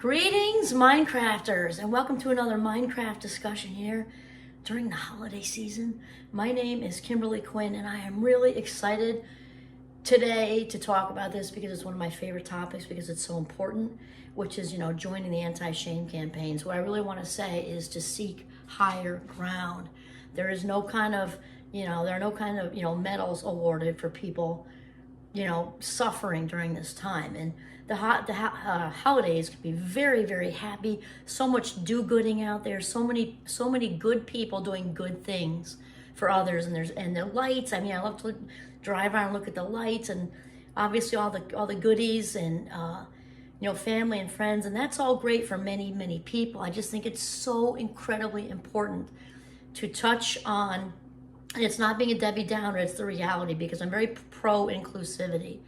Greetings, Minecrafters, and welcome to another Minecraft discussion here during the holiday season. My name is Kimberly Quinn, and I am really excited today to talk about this because it's one of my favorite topics because it's so important, which is, joining the anti-shame campaigns. What I really want to say is to seek higher ground. There is no kind of, there are no kind of, medals awarded for people, suffering during this time. And the holidays can be very, very happy. So much do-gooding out there. So many good people doing good things for others. And the lights. I love to drive around and look at the lights, and obviously all the goodies, and family and friends, and that's all great for many people. I just think it's so incredibly important to touch on. And it's not being a Debbie Downer, it's the reality, because I'm very pro inclusivity.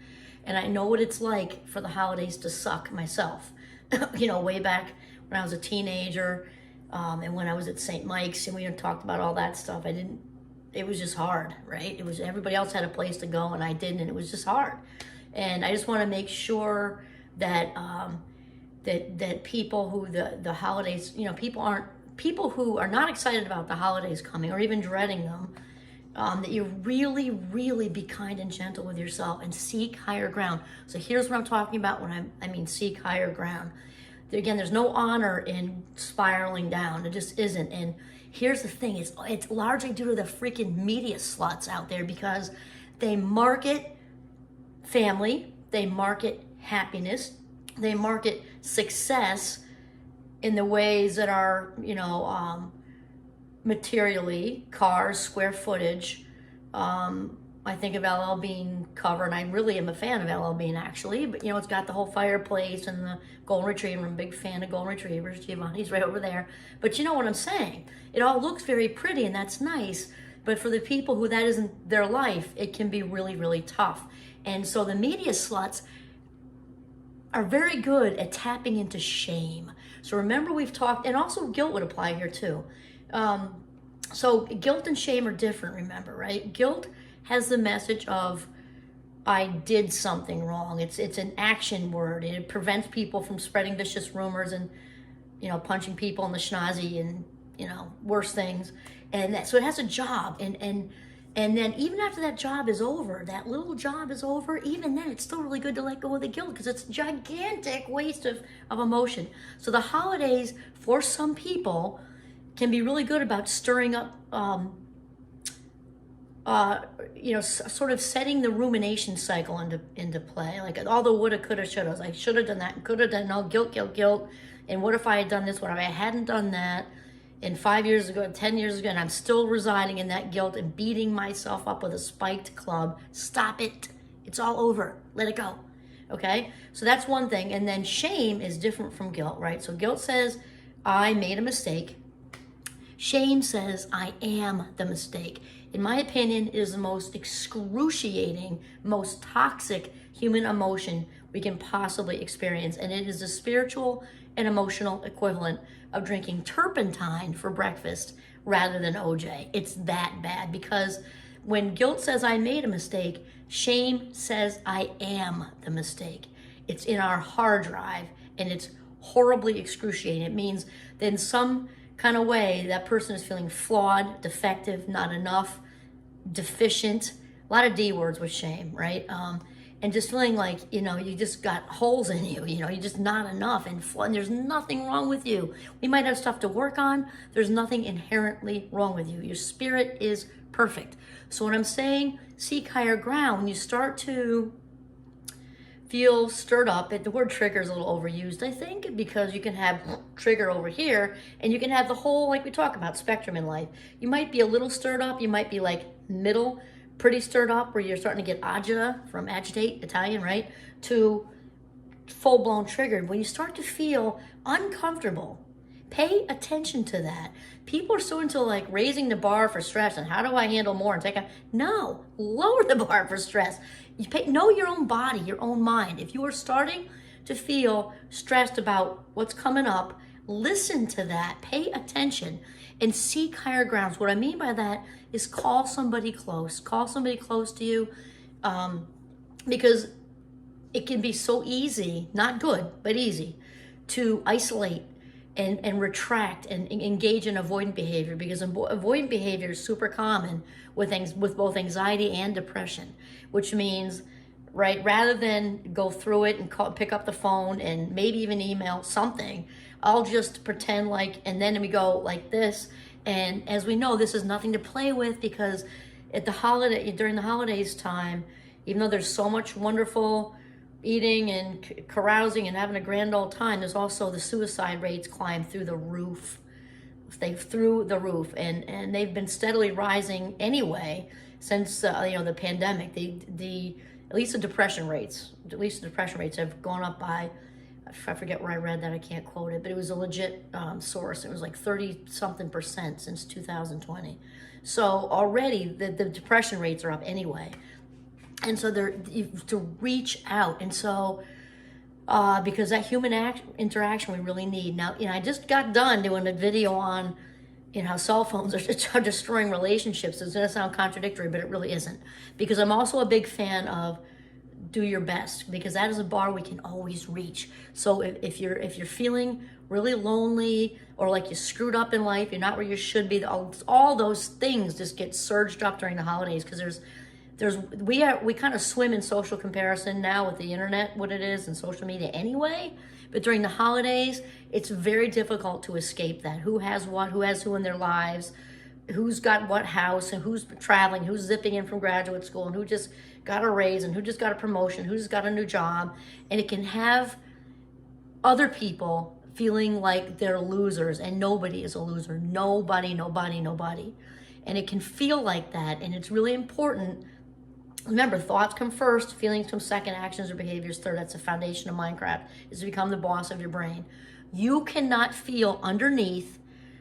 And I know what it's like for the holidays to suck myself. Way back when I was a teenager, and when I was at St. Mike's, and we talked about all that stuff. It was just hard, right? It was, everybody else had a place to go and I didn't, and it was just hard. And I just want to make sure that that people who the holidays, people who are not excited about the holidays coming or even dreading them, that you really be kind and gentle with yourself and seek higher ground. So here's what I'm talking about when I mean seek higher ground. Again, there's no honor in spiraling down. It just isn't. And here's the thing, it's largely due to the freaking media sluts out there, because they market family, they market happiness, they market success in the ways that are, materially, cars, square footage. I think of LL Bean cover, and I really am a fan of LL Bean, actually, but it's got the whole fireplace and the golden retriever. I'm a big fan of golden retrievers. Giovanni's right over there. But you know what I'm saying? It all looks very pretty, and that's nice, but for the people who that isn't their life, it can be really tough. And so the media sluts are very good at tapping into shame. So remember, we've talked, and also guilt would apply here too. So guilt and shame are different, remember, right? Guilt has the message of, I did something wrong. It's an action word, and it prevents people from spreading vicious rumors and, punching people in the schnozy and, worse things. And so it has a job. And then even after that job is over, that little job is over, even then it's still really good to let go of the guilt, because it's a gigantic waste of emotion. So the holidays, for some people, can be really good about stirring up, sort of setting the rumination cycle into play. Like all the woulda, coulda, shouldas. I should have done that, could have done, no, guilt. And what if I had done this? What if I hadn't done that? And 5 years ago, 10 years ago, and I'm still residing in that guilt and beating myself up with a spiked club. Stop it. It's all over. Let it go. Okay? So that's one thing. And then shame is different from guilt, right? So guilt says, I made a mistake. Shame says, I am the mistake. In my opinion, it is the most excruciating, most toxic human emotion we can possibly experience. And it is the spiritual and emotional equivalent of drinking turpentine for breakfast rather than OJ. It's that bad, because when guilt says I made a mistake, shame says I am the mistake. It's in our hard drive, and it's horribly excruciating. It means that in some kind of way that person is feeling flawed, defective, not enough, deficient, a lot of D words with shame, right? And just feeling like, you just got holes in you, you're just not enough, and there's nothing wrong with you. We might have stuff to work on. There's nothing inherently wrong with you. Your spirit is perfect. So what I'm saying, seek higher ground. When you start to feel stirred up, the word trigger is a little overused, I think, because you can have trigger over here, and you can have the whole, like we talk about, spectrum in life. You might be a little stirred up. You might be like middle, pretty stirred up, where you're starting to get agita, from agitate, Italian, right, to full-blown triggered. When you start to feel uncomfortable, pay attention to that. People are so into like raising the bar for stress and how do I handle more and take on. No, lower the bar for stress. Know your own body, your own mind. If you are starting to feel stressed about what's coming up, listen to that, pay attention, and seek higher grounds. What I mean by that is call somebody close to you, because it can be so easy, not good, but easy, to isolate and retract and engage in avoidant behavior, because avoidant behavior is super common with things, with both anxiety and depression, which means, right, rather than go through it and pick up the phone and maybe even email something, I'll just pretend like, and then we go like this. And as we know, this is nothing to play with, because during the holidays time, even though there's so much wonderful eating and carousing and having a grand old time, there's also the suicide rates climb through the roof. And they've been steadily rising anyway since the pandemic. At least the depression rates have gone up by, I forget where I read that, I can't quote it, but it was a legit source. It was like 30-something% since 2020. So already the depression rates are up anyway. And so to reach out. And so, because that human interaction we really need. Now, I just got done doing a video on, how cell phones are destroying relationships. It's going to sound contradictory, but it really isn't. Because I'm also a big fan of do your best, because that is a bar we can always reach. So if you're feeling really lonely, or like you screwed up in life, you're not where you should be, all those things just get surged up during the holidays, because we kind of swim in social comparison now with the internet, what it is, and social media anyway. But during the holidays, it's very difficult to escape that. Who has what, who has who in their lives, who's got what house, and who's traveling, who's zipping in from graduate school, and who just got a raise, and who just got a promotion, who's got a new job. And it can have other people feeling like they're losers, and nobody is a loser. Nobody. And it can feel like that, and it's really important. Remember, thoughts come first, feelings come second, actions or behaviors third. That's the foundation of Minecraft, is to become the boss of your brain. You cannot feel underneath,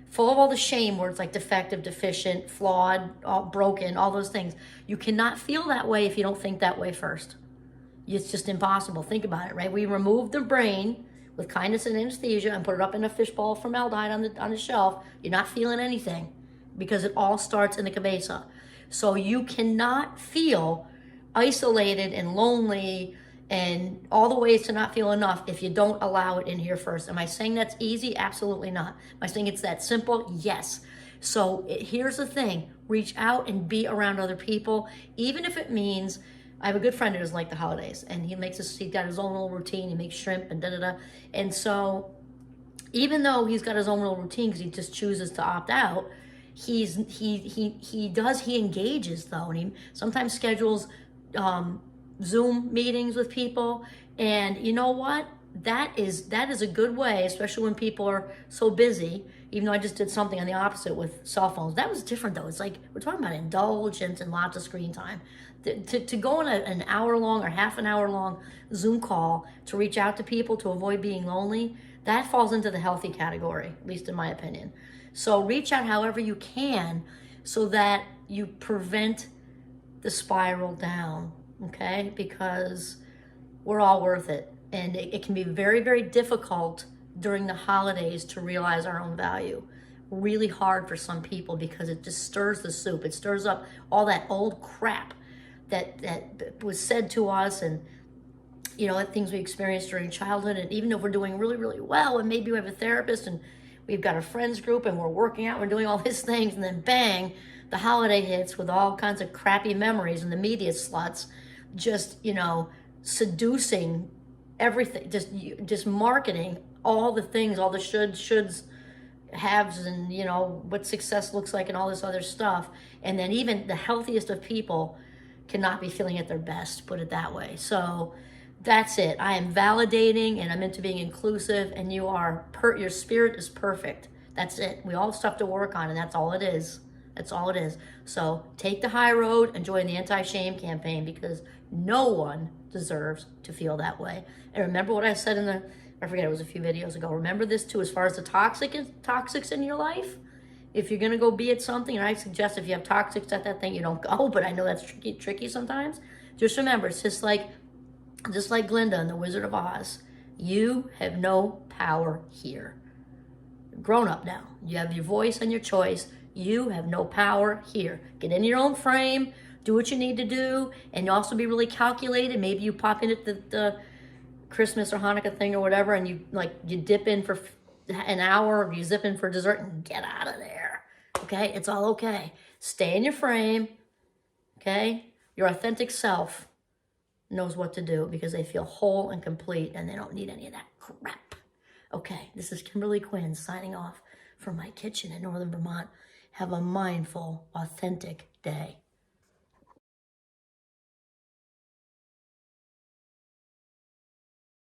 full of all the shame words like defective, deficient, flawed, broken, all those things. You cannot feel that way if you don't think that way first. It's just impossible. Think about it, right? We removed the brain with kindness and anesthesia and put it up in a fishbowl of formaldehyde on the shelf. You're not feeling anything, because it all starts in the cabeza. So you cannot feel isolated and lonely and all the ways to not feel enough if you don't allow it in here first. Am I saying that's easy? Absolutely not. Am I saying it's that simple? Yes. So here's the thing. Reach out and be around other people, even if it means, I have a good friend who doesn't like the holidays, and he's got his own little routine. He makes shrimp and da-da-da. And so even though he's got his own little routine because he just chooses to opt out, he engages though, and he sometimes schedules Zoom meetings with people. And you know what? That is a good way, especially when people are so busy. Even though I just did something on the opposite with cell phones. That was different though. It's like, we're talking about indulgence and lots of screen time. To go on an hour long or half an hour long Zoom call to reach out to people to avoid being lonely, that falls into the healthy category, at least in my opinion. So reach out however you can so that you prevent the spiral down, okay? Because we're all worth it. And it can be very, very difficult during the holidays to realize our own value. Really hard for some people, because it just stirs the soup. It stirs up all that old crap that was said to us, and things we experienced during childhood. And even if we're doing really, really well, and maybe we have a therapist and we've got a friends group and we're working out, we're doing all these things, and then bang, the holiday hits with all kinds of crappy memories, and the media sluts just, seducing everything, just marketing all the things, all the shoulds, haves, and what success looks like and all this other stuff. And then even the healthiest of people cannot be feeling at their best, put it that way. So that's it. I am validating, and I'm into being inclusive, and your spirit is perfect. That's it. We all have stuff to work on, and that's all it is. That's all it is. So take the high road and join the anti-shame campaign, because no one deserves to feel that way. And remember what I said I forget, it was a few videos ago. Remember this too, as far as the toxics in your life. If you're gonna go be at something, and I suggest if you have toxics at that thing, you don't go, but I know that's tricky sometimes. Just remember, it's just like Glinda in The Wizard of Oz. You have no power here. You're grown up now. You have your voice and your choice. You have no power here. Get in your own frame, do what you need to do, and also be really calculated. Maybe you pop in at Christmas or Hanukkah thing or whatever, and you dip in for an hour, or you zip in for dessert and get out of there. Okay? It's all okay. Stay in your frame. Okay? Your authentic self knows what to do because they feel whole and complete and they don't need any of that crap. Okay, this is Kimberly Quinn signing off from my kitchen in Northern Vermont. Have a mindful, authentic day.